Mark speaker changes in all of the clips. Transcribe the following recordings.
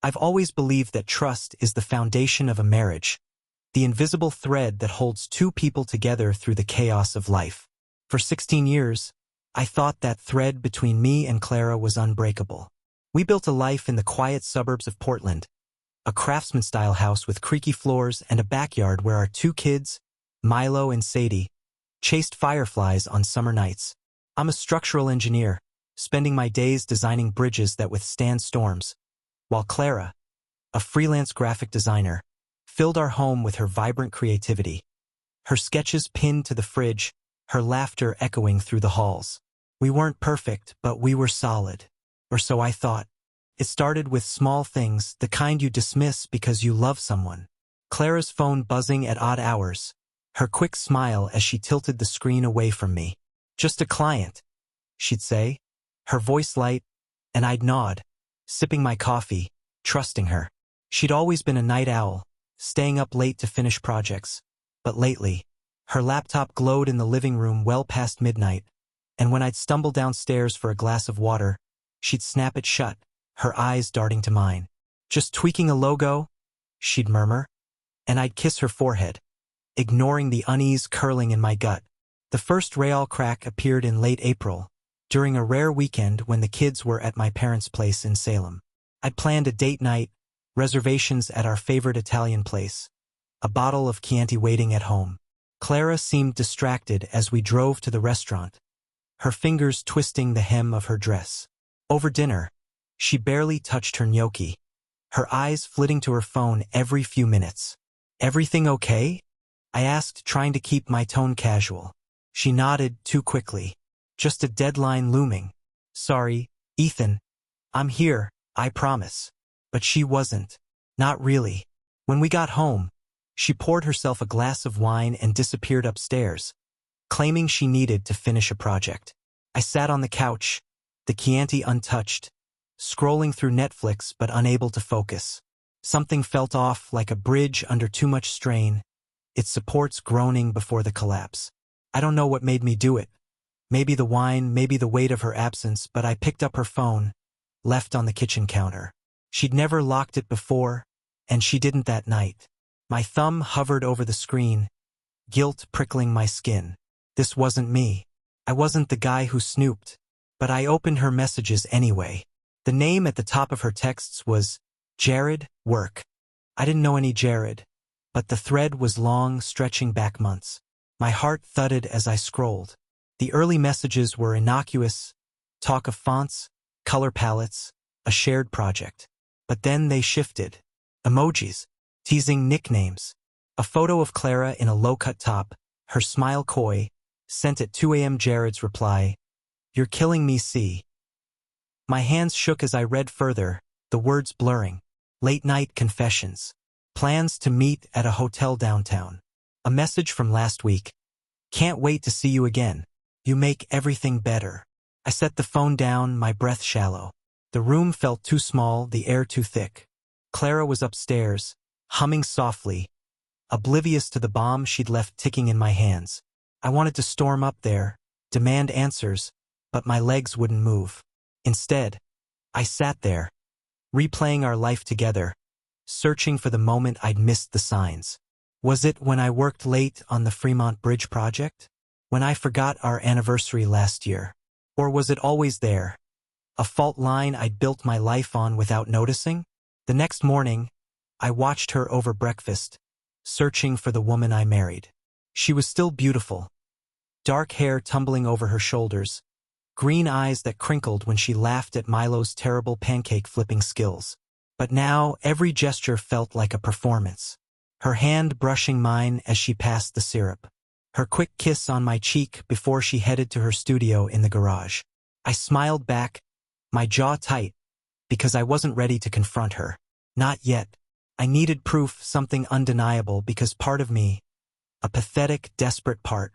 Speaker 1: I've always believed that trust is the foundation of a marriage, the invisible thread that holds two people together through the chaos of life. For 16 years, I thought that thread between me and Clara was unbreakable. We built a life in the quiet suburbs of Portland, a craftsman-style house with creaky floors and a backyard where our two kids, Milo and Sadie, chased fireflies on summer nights. I'm a structural engineer, spending my days designing bridges that withstand storms, while Clara, a freelance graphic designer, filled our home with her vibrant creativity. Her sketches pinned to the fridge, her laughter echoing through the halls. We weren't perfect, but we were solid. Or so I thought. It started with small things, the kind you dismiss because you love someone. Clara's phone buzzing at odd hours, her quick smile as she tilted the screen away from me. "Just a client," she'd say, her voice light, and I'd nod, sipping my coffee, trusting her. She'd always been a night owl, staying up late to finish projects. But lately, her laptop glowed in the living room well past midnight, and when I'd stumble downstairs for a glass of water, she'd snap it shut, her eyes darting to mine. "Just tweaking a logo?" she'd murmur, and I'd kiss her forehead, ignoring the unease curling in my gut. The first Betrayal crack appeared in late April, during a rare weekend when the kids were at my parents' place in Salem. I'd planned a date night, reservations at our favorite Italian place, a bottle of Chianti waiting at home. Clara seemed distracted as we drove to the restaurant, her fingers twisting the hem of her dress. Over dinner, she barely touched her gnocchi, her eyes flitting to her phone every few minutes. "Everything okay?" I asked, trying to keep my tone casual. She nodded too quickly. "Just a deadline looming." "Sorry, Ethan. I'm here, I promise." But she wasn't. Not really. When we got home, she poured herself a glass of wine and disappeared upstairs, claiming she needed to finish a project. I sat on the couch, the Chianti untouched, scrolling through Netflix but unable to focus. Something felt off, like a bridge under too much strain, its supports groaning before the collapse. I don't know what made me do it. Maybe the wine, maybe the weight of her absence, but I picked up her phone, left on the kitchen counter. She'd never locked it before, and she didn't that night. My thumb hovered over the screen, guilt prickling my skin. This wasn't me. I wasn't the guy who snooped, but I opened her messages anyway. The name at the top of her texts was Jared, work. I didn't know any Jared, but the thread was long, stretching back months. My heart thudded as I scrolled. The early messages were innocuous, talk of fonts, color palettes, a shared project. But then they shifted. Emojis, teasing nicknames. A photo of Clara in a low-cut top, her smile coy, sent at 2 a.m. Jared's reply, "You're killing me, see." My hands shook as I read further, the words blurring. Late-night confessions. Plans to meet at a hotel downtown. A message from last week. "Can't wait to see you again. You make everything better." I set the phone down, my breath shallow. The room felt too small, the air too thick. Clara was upstairs, humming softly, oblivious to the bomb she'd left ticking in my hands. I wanted to storm up there, demand answers, but my legs wouldn't move. Instead, I sat there, replaying our life together, searching for the moment I'd missed the signs. Was it when I worked late on the Fremont Bridge project? When I forgot our anniversary last year? Or was it always there? A fault line I'd built my life on without noticing? The next morning, I watched her over breakfast, searching for the woman I married. She was still beautiful. Dark hair tumbling over her shoulders, green eyes that crinkled when she laughed at Milo's terrible pancake flipping skills. But now, every gesture felt like a performance. Her hand brushing mine as she passed the syrup. Her quick kiss on my cheek before she headed to her studio in the garage. I smiled back, my jaw tight, because I wasn't ready to confront her. Not yet. I needed proof, something undeniable, because part of me, a pathetic, desperate part,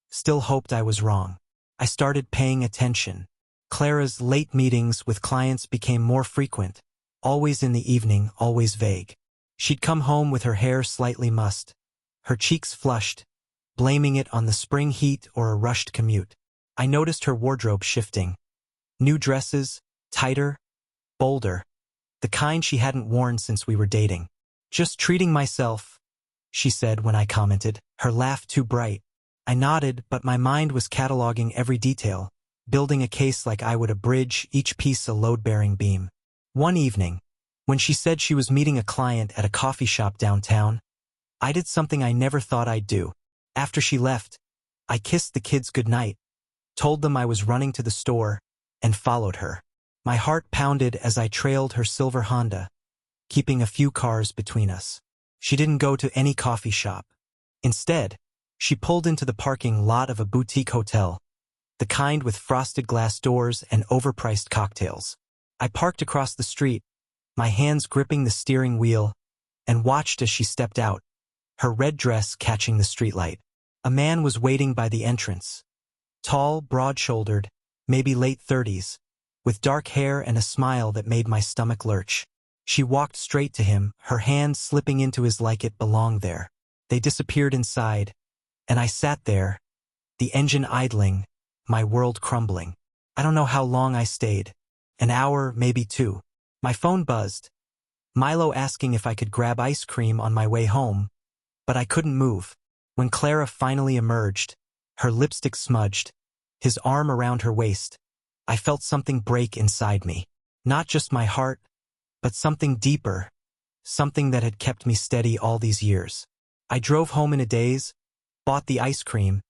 Speaker 1: still hoped I was wrong. I started paying attention. Clara's late meetings with clients became more frequent, always in the evening, always vague. She'd come home with her hair slightly mussed, her cheeks flushed, blaming it on the spring heat or a rushed commute. I noticed her wardrobe shifting. New dresses, tighter, bolder. the kind she hadn't worn since we were dating. "Just treating myself," she said when I commented, her laugh too bright. I nodded, but my mind was cataloging every detail, building a case like I would a bridge, each piece a load-bearing beam. One evening, when she said she was meeting a client at a coffee shop downtown, I did something I never thought I'd do. After she left, I kissed the kids goodnight, told them I was running to the store, and followed her. My heart pounded as I trailed her silver Honda, keeping a few cars between us. She didn't go to any coffee shop. Instead, she pulled into the parking lot of a boutique hotel, the kind with frosted glass doors and overpriced cocktails. I parked across the street, my hands gripping the steering wheel, and watched as she stepped out, her red dress catching the streetlight. A man was waiting by the entrance. Tall, broad-shouldered, maybe late 30s, with dark hair and a smile that made my stomach lurch. She walked straight to him, her hand slipping into his like it belonged there. They disappeared inside, and I sat there, the engine idling, my world crumbling. I don't know how long I stayed. An hour, maybe 2. My phone buzzed. Milo asking if I could grab ice cream on my way home, but I couldn't move. When Clara finally emerged, her lipstick smudged, his arm around her waist, I felt something break inside me. Not just my heart, but something deeper, something that had kept me steady all these years. I drove home in a daze, bought the ice cream,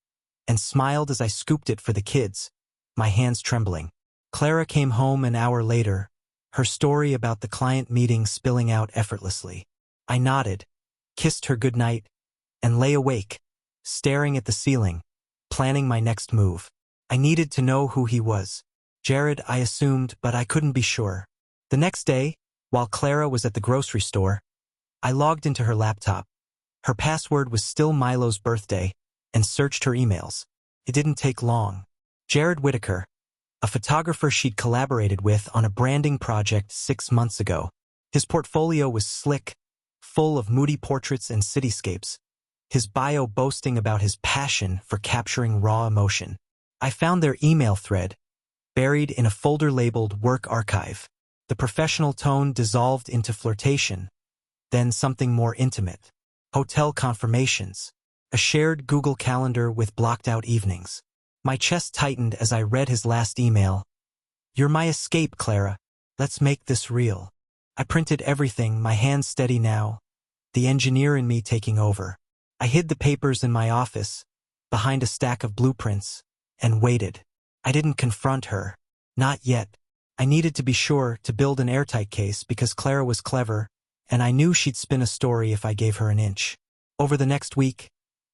Speaker 1: and smiled as I scooped it for the kids, my hands trembling. Clara came home an hour later, her story about the client meeting spilling out effortlessly. I nodded, kissed her goodnight, and lay awake, staring at the ceiling, planning my next move. I needed to know who he was. Jared, I assumed, but I couldn't be sure. The next day, while Clara was at the grocery store, I logged into her laptop. Her password was still Milo's birthday, and searched her emails. It didn't take long. Jared Whitaker, a photographer she'd collaborated with on a branding project 6 months ago. His portfolio was slick, full of moody portraits and cityscapes, his bio boasting about his passion for capturing raw emotion. I found their email thread, buried in a folder labeled Work Archive. The professional tone dissolved into flirtation, then something more intimate. Hotel confirmations. A shared Google Calendar with blocked-out evenings. My chest tightened as I read his last email. "You're my escape, Clara. Let's make this real." I printed everything, my hands steady now, the engineer in me taking over. I hid the papers in my office, behind a stack of blueprints, and waited. I didn't confront her. Not yet. I needed to be sure to build an airtight case because Clara was clever, and I knew she'd spin a story if I gave her an inch. Over the next week,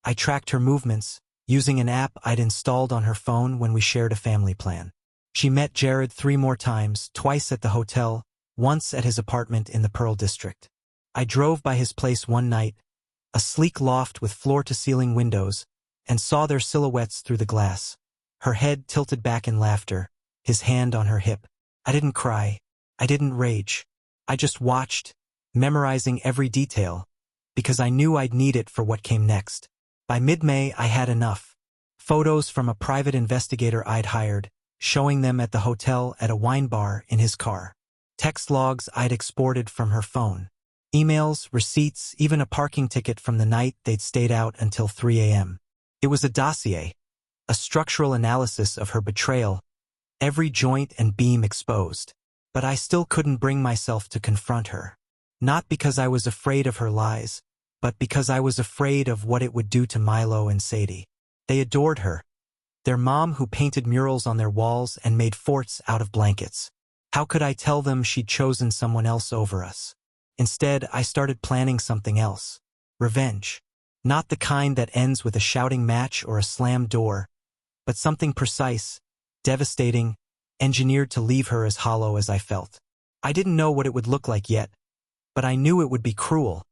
Speaker 1: I tracked her movements, using an app I'd installed on her phone when we shared a family plan. She met Jared 3 more times, twice at the hotel, once at his apartment in the Pearl District. I drove by his place one night, a sleek loft with floor-to-ceiling windows, and saw their silhouettes through the glass. Her head tilted back in laughter, his hand on her hip. I didn't cry. I didn't rage. I just watched, memorizing every detail, because I knew I'd need it for what came next. By mid-May, I had enough. Photos from a private investigator I'd hired, showing them at the hotel at a wine bar in his car. Text logs I'd exported from her phone. Emails, receipts, even a parking ticket from the night they'd stayed out until 3 a.m. It was a dossier, a structural analysis of her betrayal, every joint and beam exposed. But I still couldn't bring myself to confront her. Not because I was afraid of her lies, but because I was afraid of what it would do to Milo and Sadie. They adored her. Their mom who painted murals on their walls and made forts out of blankets. How could I tell them she'd chosen someone else over us? Instead, I started planning something else. Revenge. Not the kind that ends with a shouting match or a slammed door, but something precise, devastating, engineered to leave her as hollow as I felt. I didn't know what it would look like yet, but I knew it would be cruel,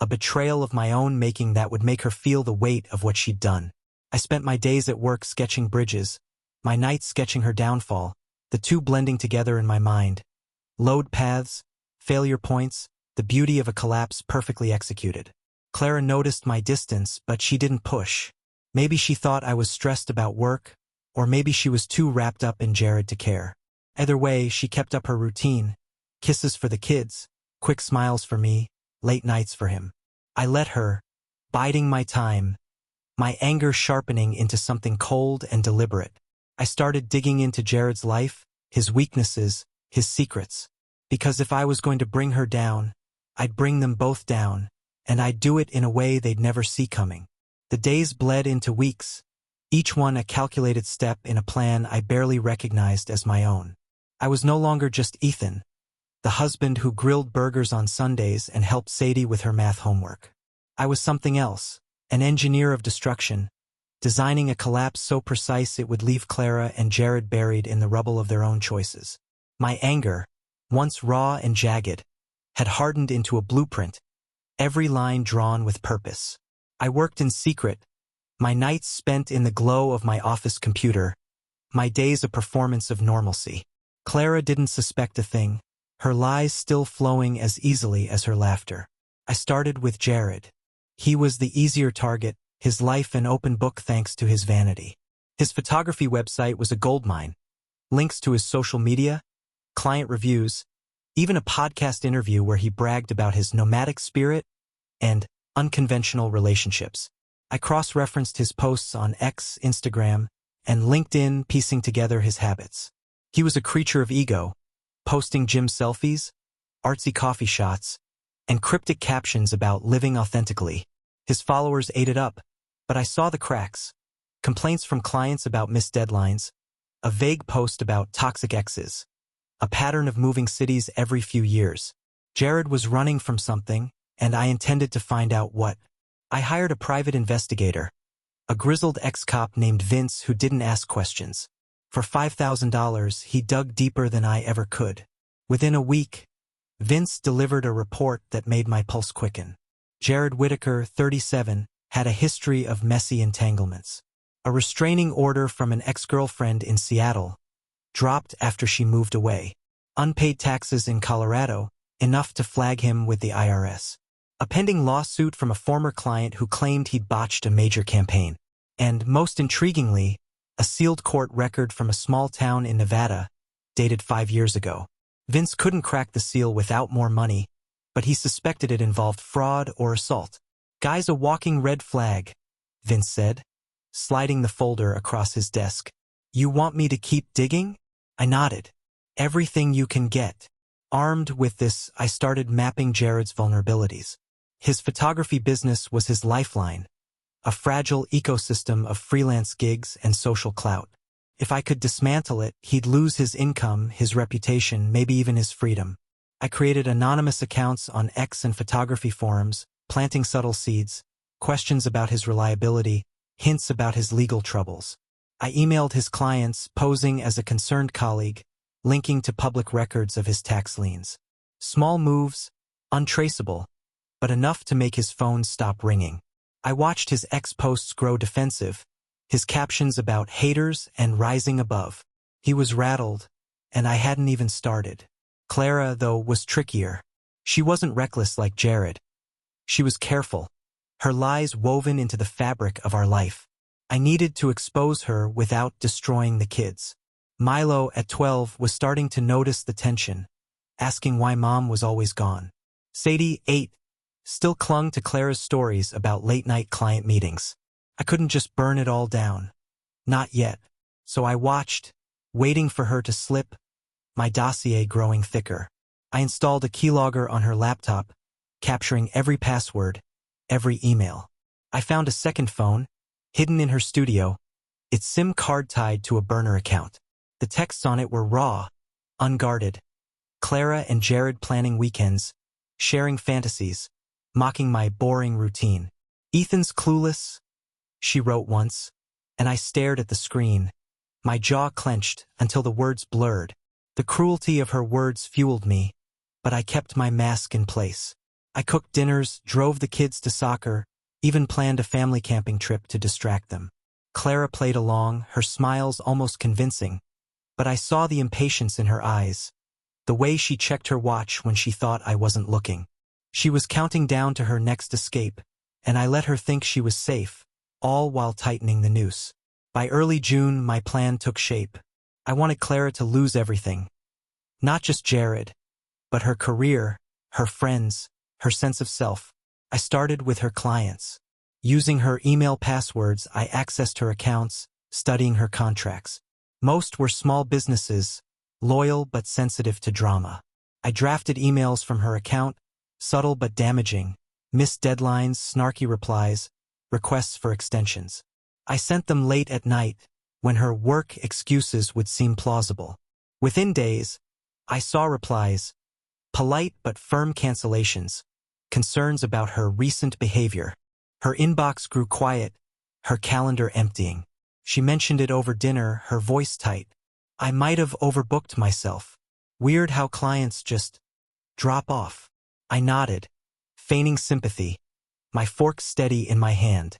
Speaker 1: a betrayal of my own making that would make her feel the weight of what she'd done. I spent my days at work sketching bridges, my nights sketching her downfall, the two blending together in my mind. Load paths, failure points, the beauty of a collapse perfectly executed. Clara noticed my distance, but she didn't push. Maybe she thought I was stressed about work, or maybe she was too wrapped up in Jared to care. Either way, she kept up her routine, Kisses for the kids, quick smiles for me, late nights for him. I let her, biding my time, my anger sharpening into something cold and deliberate. I started digging into Jared's life, his weaknesses, his secrets. Because if I was going to bring her down, I'd bring them both down, and I'd do it in a way they'd never see coming. The days bled into weeks, each one a calculated step in a plan I barely recognized as my own. I was no longer just Ethan, the husband who grilled burgers on Sundays and helped Sadie with her math homework. I was something else, an engineer of destruction, designing a collapse so precise it would leave Clara and Jared buried in the rubble of their own choices. My anger, once raw and jagged, had hardened into a blueprint, every line drawn with purpose. I worked in secret, my nights spent in the glow of my office computer, my days a performance of normalcy. Clara didn't suspect a thing, her lies still flowing as easily as her laughter. I started with Jared. He was the easier target, his life an open book thanks to his vanity. His photography website was a goldmine. Links to his social media, client reviews, even a podcast interview where he bragged about his nomadic spirit and unconventional relationships. I cross-referenced his posts on X, Instagram, and LinkedIn, piecing together his habits. He was a creature of ego, posting gym selfies, artsy coffee shots, and cryptic captions about living authentically. His followers ate it up, but I saw the cracks. Complaints from clients about missed deadlines, a vague post about toxic exes, a pattern of moving cities every few years. Jared was running from something, and I intended to find out what. I hired a private investigator, a grizzled ex-cop named Vince who didn't ask questions. For $5,000, he dug deeper than I ever could. Within a week, Vince delivered a report that made my pulse quicken. Jared Whitaker, 37, had a history of messy entanglements. A restraining order from an ex-girlfriend in Seattle, dropped after she moved away. Unpaid taxes in Colorado, enough to flag him with the IRS. A pending lawsuit from a former client who claimed he'd botched a major campaign. And, most intriguingly, a sealed court record from a small town in Nevada, dated 5 years ago. Vince couldn't crack the seal without more money, but he suspected it involved fraud or assault. "Guy's a walking red flag," Vince said, sliding the folder across his desk. "You want me to keep digging?" I nodded. "Everything you can get." Armed with this, I started mapping Jared's vulnerabilities. His photography business was his lifeline, a fragile ecosystem of freelance gigs and social clout. If I could dismantle it, he'd lose his income, his reputation, maybe even his freedom. I created anonymous accounts on X and photography forums, planting subtle seeds, questions about his reliability, hints about his legal troubles. I emailed his clients, posing as a concerned colleague, linking to public records of his tax liens. Small moves, untraceable, but enough to make his phone stop ringing. I watched his X posts grow defensive, his captions about haters and rising above. He was rattled, and I hadn't even started. Clara, though, was trickier. She wasn't reckless like Jared. She was careful, her lies woven into the fabric of our life. I needed to expose her without destroying the kids. Milo, at 12, was starting to notice the tension, asking why Mom was always gone. Sadie, 8, still clung to Clara's stories about late-night client meetings. I couldn't just burn it all down. Not yet. So I watched, waiting for her to slip, my dossier growing thicker. I installed a keylogger on her laptop, capturing every password, every email. I found a second phone, hidden in her studio, its SIM card tied to a burner account. The texts on it were raw, unguarded. Clara and Jared planning weekends, sharing fantasies, mocking my boring routine. "Ethan's clueless," she wrote once, and I stared at the screen, my jaw clenched until the words blurred. The cruelty of her words fueled me, but I kept my mask in place. I cooked dinners, drove the kids to soccer, even planned a family camping trip to distract them. Clara played along, her smiles almost convincing, but I saw the impatience in her eyes, the way she checked her watch when she thought I wasn't looking. She was counting down to her next escape, and I let her think she was safe, all while tightening the noose. By early June, my plan took shape. I wanted Clara to lose everything. Not just Jared, But her career, her friends, her sense of self. I started with her clients. Using her email passwords, I accessed her accounts, studying her contracts. Most were small businesses, loyal but sensitive to drama. I drafted emails from her account, subtle but damaging, missed deadlines, snarky replies, requests for extensions. I sent them late at night, when her work excuses would seem plausible. Within days, I saw replies, polite but firm cancellations, concerns about her recent behavior. Her inbox grew quiet, her calendar emptying. She mentioned it over dinner, her voice tight. I might have overbooked myself. Weird how clients just drop off. I nodded, feigning sympathy, my fork steady in my hand.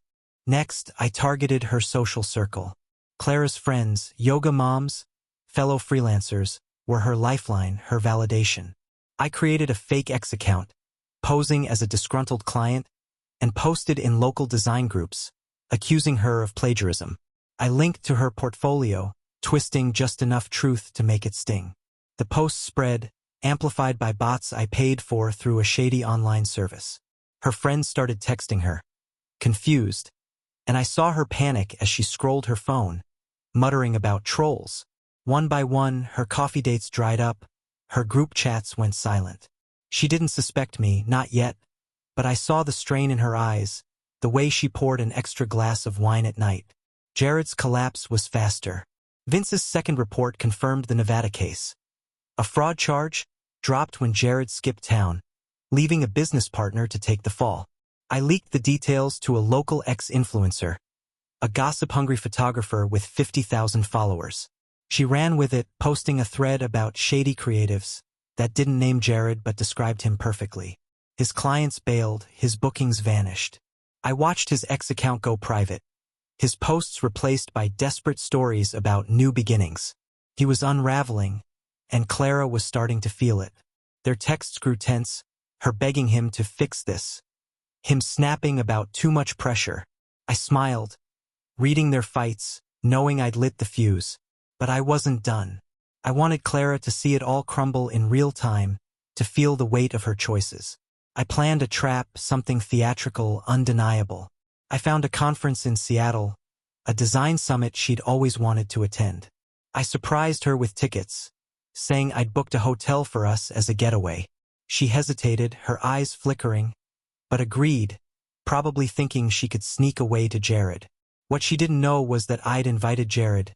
Speaker 1: Next, I targeted her social circle. Clara's friends, yoga moms, fellow freelancers, were her lifeline, her validation. I created a fake X account, posing as a disgruntled client, and posted in local design groups, accusing her of plagiarism. I linked to her portfolio, twisting just enough truth to make it sting. The posts spread, amplified by bots I paid for through a shady online service. Her friends started texting her, confused, and I saw her panic as she scrolled her phone, muttering about trolls. One by one, her coffee dates dried up, her group chats went silent. She didn't suspect me, not yet, but I saw the strain in her eyes, the way she poured an extra glass of wine at night. Jared's collapse was faster. Vince's second report confirmed the Nevada case. A fraud charge dropped when Jared skipped town, leaving a business partner to take the fall. I leaked the details to a local ex-influencer, a gossip-hungry photographer with 50,000 followers. She ran with it, posting a thread about shady creatives that didn't name Jared but described him perfectly. His clients bailed, his bookings vanished. I watched his ex-account go private, his posts replaced by desperate stories about new beginnings. He was unraveling, and Clara was starting to feel it. Their texts grew tense, her begging him to fix this, him snapping about too much pressure. I smiled, reading their fights, knowing I'd lit the fuse. But I wasn't done. I wanted Clara to see it all crumble in real time, to feel the weight of her choices. I planned a trap, something theatrical, undeniable. I found a conference in Seattle, a design summit she'd always wanted to attend. I surprised her with tickets, saying I'd booked a hotel for us as a getaway. She hesitated, her eyes flickering, but agreed, probably thinking she could sneak away to Jared. What she didn't know was that I'd invited Jared,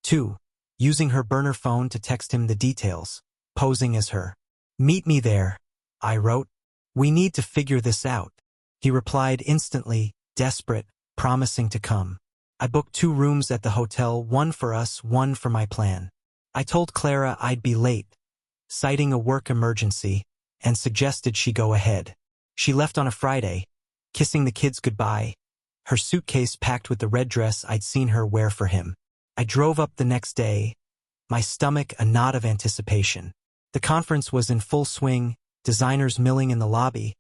Speaker 1: too, using her burner phone to text him the details, posing as her. "Meet me there," I wrote. "We need to figure this out." He replied instantly, desperate, promising to come. I booked 2 rooms at the hotel, one for us, one for my plan. I told Clara I'd be late, citing a work emergency, and suggested she go ahead. She left on a Friday, kissing the kids goodbye, her suitcase packed with the red dress I'd seen her wear for him. I drove up the next day, my stomach a knot of anticipation. The conference was in full swing, designers milling in the lobby,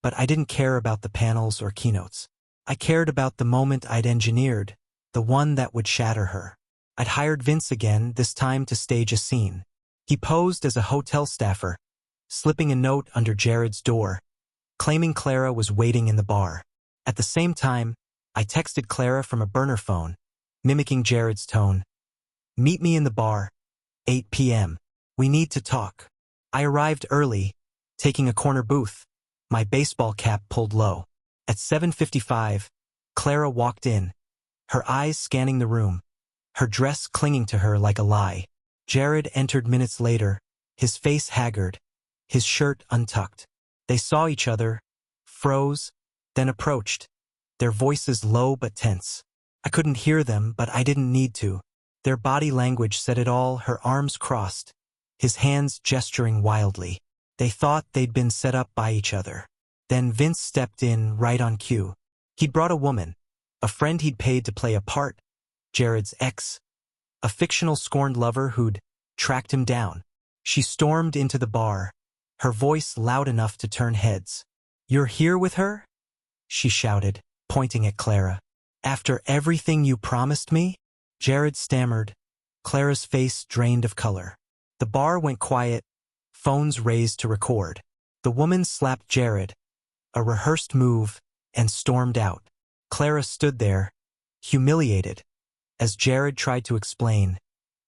Speaker 1: but I didn't care about the panels or keynotes. I cared about the moment I'd engineered, the one that would shatter her. I'd hired Vince again, this time to stage a scene. He posed as a hotel staffer, slipping a note under Jared's door, claiming Clara was waiting in the bar. At the same time, I texted Clara from a burner phone, mimicking Jared's tone. "Meet me in the bar, 8 p.m. We need to talk." I arrived early, taking a corner booth, my baseball cap pulled low. At 7:55, Clara walked in, her eyes scanning the room, her dress clinging to her like a lie. Jared entered minutes later, his face haggard, his shirt untucked. They saw each other, froze, then approached, their voices low but tense. I couldn't hear them, but I didn't need to. Their body language said it all, her arms crossed, his hands gesturing wildly. They thought they'd been set up by each other. Then Vince stepped in right on cue. He'd brought a woman, a friend he'd paid to play a part, Jared's ex, a fictional scorned lover who'd tracked him down. She stormed into the bar, her voice loud enough to turn heads. "You're here with her?" she shouted, pointing at Clara. "After everything you promised me?" Jared stammered, Clara's face drained of color. The bar went quiet, phones raised to record. The woman slapped Jared, a rehearsed move, and stormed out. Clara stood there, humiliated, as Jared tried to explain,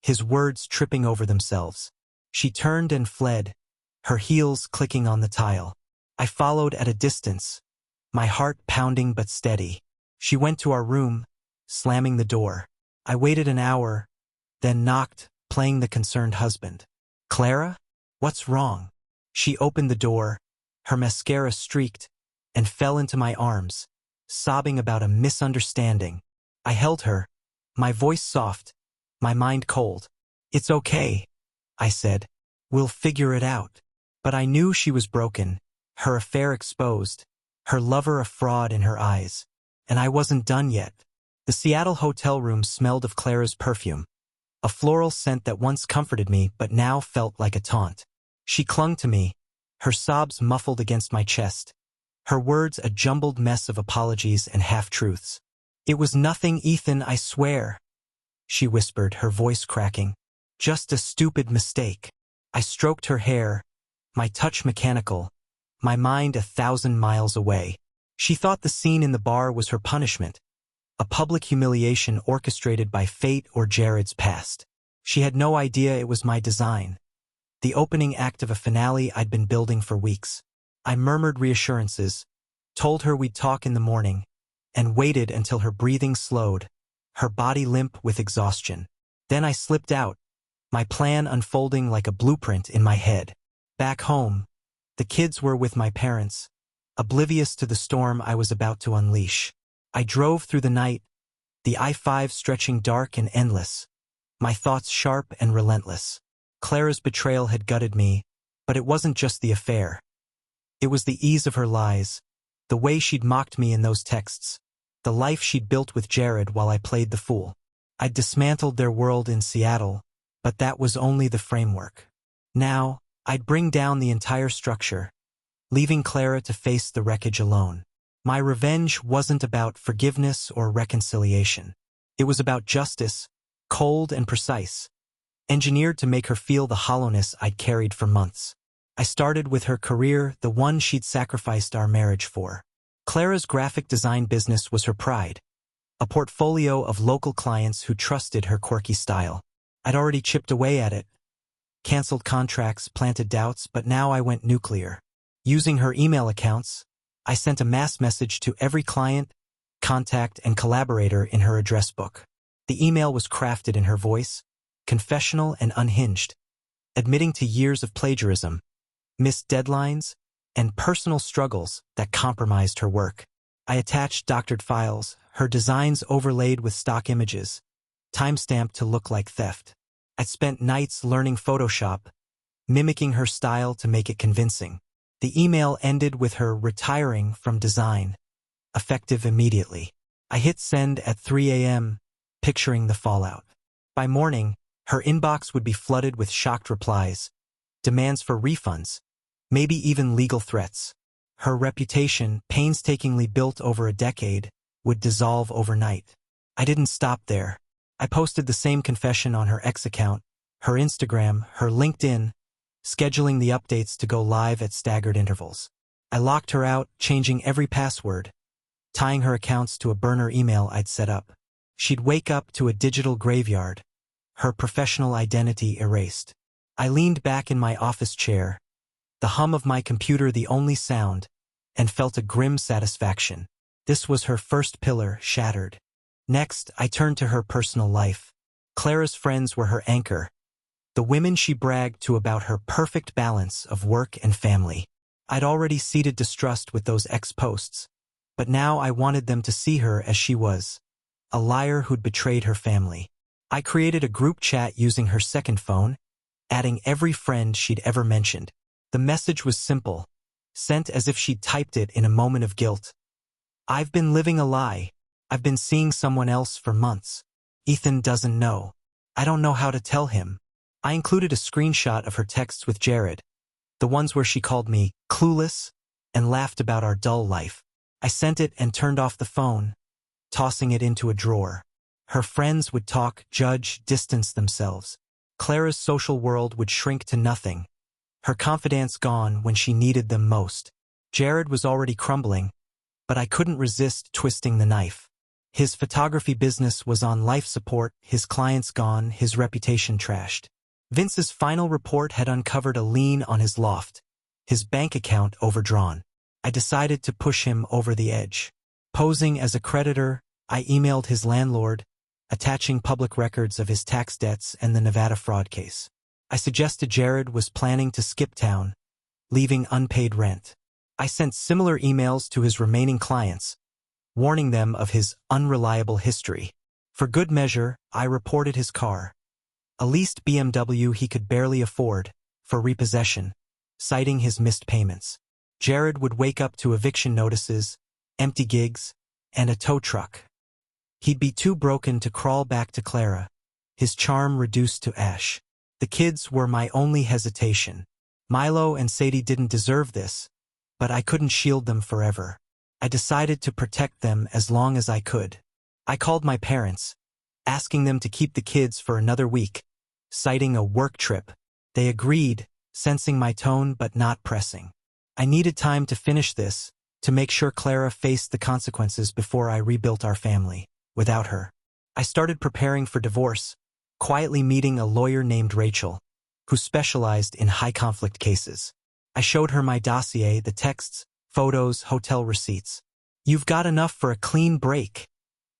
Speaker 1: his words tripping over themselves. She turned and fled, her heels clicking on the tile. I followed at a distance, my heart pounding but steady. She went to our room, slamming the door. I waited an hour, then knocked, playing the concerned husband. "Clara? What's wrong?" She opened the door, her mascara streaked, and fell into my arms, sobbing about a misunderstanding. I held her, my voice soft, my mind cold. "It's okay," I said. "We'll figure it out." But I knew she was broken, her affair exposed, her lover a fraud in her eyes. And I wasn't done yet. The Seattle hotel room smelled of Clara's perfume, a floral scent that once comforted me but now felt like a taunt. She clung to me, her sobs muffled against my chest, her words a jumbled mess of apologies and half-truths. "It was nothing, Ethan, I swear," she whispered, her voice cracking. "Just a stupid mistake." I stroked her hair, my touch mechanical, my mind 1,000 miles away. She thought the scene in the bar was her punishment, a public humiliation orchestrated by fate or Jared's past. She had no idea it was my design, the opening act of a finale I'd been building for weeks. I murmured reassurances, told her we'd talk in the morning, and waited until her breathing slowed, her body limp with exhaustion. Then I slipped out, my plan unfolding like a blueprint in my head. Back home, the kids were with my parents, oblivious to the storm I was about to unleash. I drove through the night, the I-5 stretching dark and endless, my thoughts sharp and relentless. Clara's betrayal had gutted me, but it wasn't just the affair. It was the ease of her lies, the way she'd mocked me in those texts, the life she'd built with Jared while I played the fool. I'd dismantled their world in Seattle, but that was only the framework. Now, I'd bring down the entire structure, leaving Clara to face the wreckage alone. My revenge wasn't about forgiveness or reconciliation. It was about justice, cold and precise, engineered to make her feel the hollowness I'd carried for months. I started with her career, the one she'd sacrificed our marriage for. Clara's graphic design business was her pride, a portfolio of local clients who trusted her quirky style. I'd already chipped away at it, canceled contracts, planted doubts, but now I went nuclear. Using her email accounts, I sent a mass message to every client, contact, and collaborator in her address book. The email was crafted in her voice, confessional and unhinged, admitting to years of plagiarism, missed deadlines, and personal struggles that compromised her work. I attached doctored files, her designs overlaid with stock images, timestamped to look like theft. I'd spent nights learning Photoshop, mimicking her style to make it convincing. The email ended with her retiring from design, effective immediately. I hit send at 3 a.m., picturing the fallout. By morning, her inbox would be flooded with shocked replies, demands for refunds, maybe even legal threats. Her reputation, painstakingly built over a decade, would dissolve overnight. I didn't stop there. I posted the same confession on her X account, her Instagram, her LinkedIn, scheduling the updates to go live at staggered intervals. I locked her out, changing every password, tying her accounts to a burner email I'd set up. She'd wake up to a digital graveyard, her professional identity erased. I leaned back in my office chair, the hum of my computer the only sound, and felt a grim satisfaction. This was her first pillar shattered. Next, I turned to her personal life. Clara's friends were her anchor, the women she bragged to about her perfect balance of work and family. I'd already seeded distrust with those ex-posts, but now I wanted them to see her as she was, a liar who'd betrayed her family. I created a group chat using her second phone, adding every friend she'd ever mentioned. The message was simple, sent as if she'd typed it in a moment of guilt. "I've been living a lie. I've been seeing someone else for months. Ethan doesn't know. I don't know how to tell him." I included a screenshot of her texts with Jared, the ones where she called me clueless and laughed about our dull life. I sent it and turned off the phone, tossing it into a drawer. Her friends would talk, judge, distance themselves. Clara's social world would shrink to nothing, her confidence gone when she needed them most. Jared was already crumbling, but I couldn't resist twisting the knife. His photography business was on life support, his clients gone, his reputation trashed. Vince's final report had uncovered a lien on his loft, his bank account overdrawn. I decided to push him over the edge. Posing as a creditor, I emailed his landlord, attaching public records of his tax debts and the Nevada fraud case. I suggested Jared was planning to skip town, leaving unpaid rent. I sent similar emails to his remaining clients, warning them of his unreliable history. For good measure, I reported his car, a leased BMW he could barely afford, for repossession, citing his missed payments. Jared would wake up to eviction notices, empty gigs, and a tow truck. He'd be too broken to crawl back to Clara, his charm reduced to ash. The kids were my only hesitation. Milo and Sadie didn't deserve this, but I couldn't shield them forever. I decided to protect them as long as I could. I called my parents, asking them to keep the kids for another week, citing a work trip. They agreed, sensing my tone but not pressing. I needed time to finish this, to make sure Clara faced the consequences before I rebuilt our family. Without her, I started preparing for divorce, quietly meeting a lawyer named Rachel, who specialized in high-conflict cases. I showed her my dossier, the texts, photos, hotel receipts. "You've got enough for a clean break,"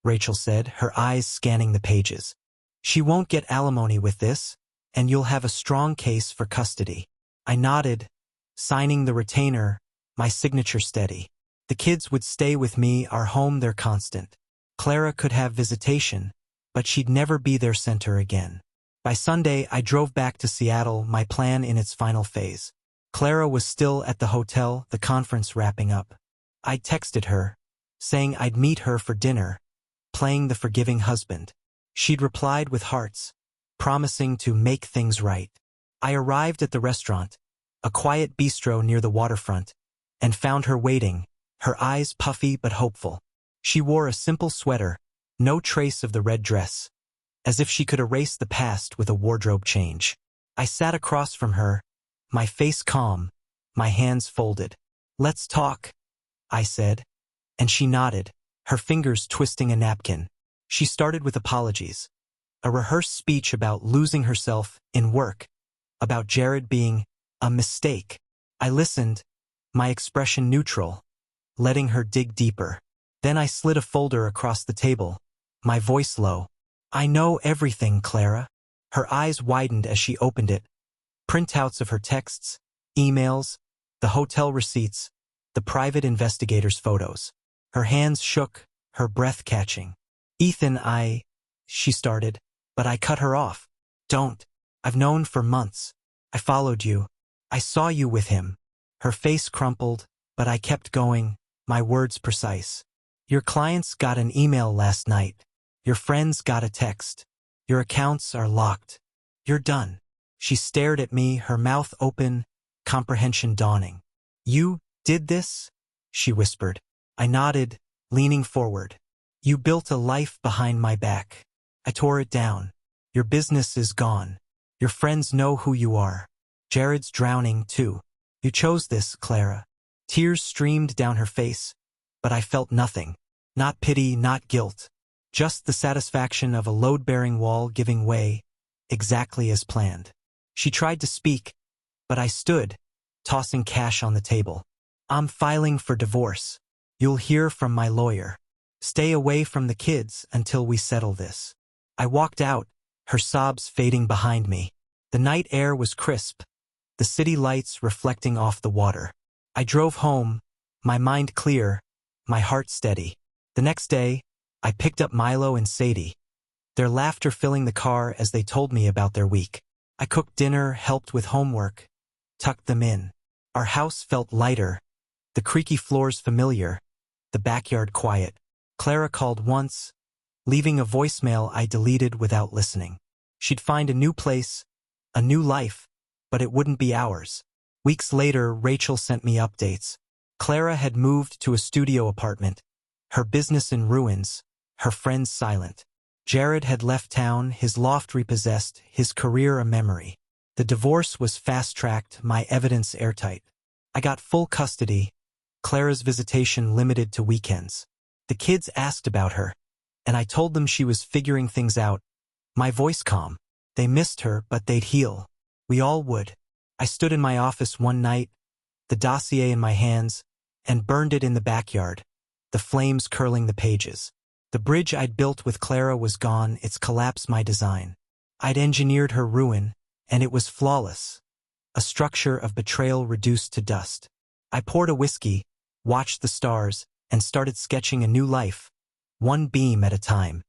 Speaker 1: Rachel said, her eyes scanning the pages. "She won't get alimony with this, and you'll have a strong case for custody." I nodded, signing the retainer, my signature steady. The kids would stay with me, our home their constant. Clara could have visitation, but she'd never be their center again. By Sunday, I drove back to Seattle, my plan in its final phase. Clara was still at the hotel, the conference wrapping up. I texted her, saying I'd meet her for dinner, playing the forgiving husband. She'd replied with hearts, promising to make things right. I arrived at the restaurant, a quiet bistro near the waterfront, and found her waiting, her eyes puffy but hopeful. She wore a simple sweater, no trace of the red dress, as if she could erase the past with a wardrobe change. I sat across from her, my face calm, my hands folded. "Let's talk," I said, and she nodded, her fingers twisting a napkin. She started with apologies, a rehearsed speech about losing herself in work, about Jared being a mistake. I listened, my expression neutral, letting her dig deeper. Then I slid a folder across the table, my voice low. "I know everything, Clara." Her eyes widened as she opened it. Printouts of her texts, emails, the hotel receipts, the private investigator's photos. Her hands shook, her breath catching. "Ethan, she started, but I cut her off. "Don't. I've known for months. I followed you. I saw you with him." Her face crumpled, but I kept going, my words precise. "Your clients got an email last night. Your friends got a text. Your accounts are locked. You're done." She stared at me, her mouth open, comprehension dawning. "You did this?" she whispered. I nodded, leaning forward. "You built a life behind my back. I tore it down. Your business is gone. Your friends know who you are. Jared's drowning, too. You chose this, Clara." Tears streamed down her face, but I felt nothing. Not pity, not guilt. Just the satisfaction of a load-bearing wall giving way, exactly as planned. She tried to speak, but I stood, tossing cash on the table. "I'm filing for divorce. You'll hear from my lawyer. Stay away from the kids until we settle this." I walked out, her sobs fading behind me. The night air was crisp, the city lights reflecting off the water. I drove home, my mind clear, my heart steady. The next day, I picked up Milo and Sadie, their laughter filling the car as they told me about their week. I cooked dinner, helped with homework, tucked them in. Our house felt lighter, the creaky floors familiar, the backyard quiet. Clara called once, leaving a voicemail I deleted without listening. She'd find a new place, a new life, but it wouldn't be ours. Weeks later, Rachel sent me updates. Clara had moved to a studio apartment, her business in ruins, her friends silent. Jared had left town, his loft repossessed, his career a memory. The divorce was fast-tracked, my evidence airtight. I got full custody, Clara's visitation limited to weekends. The kids asked about her, and I told them she was figuring things out, my voice calm. They missed her, but they'd heal. We all would. I stood in my office one night, the dossier in my hands, and burned it in the backyard, the flames curling the pages. The bridge I'd built with Clara was gone, its collapse my design. I'd engineered her ruin, and it was flawless, a structure of betrayal reduced to dust. I poured a whiskey, watched the stars, and started sketching a new life, one beam at a time.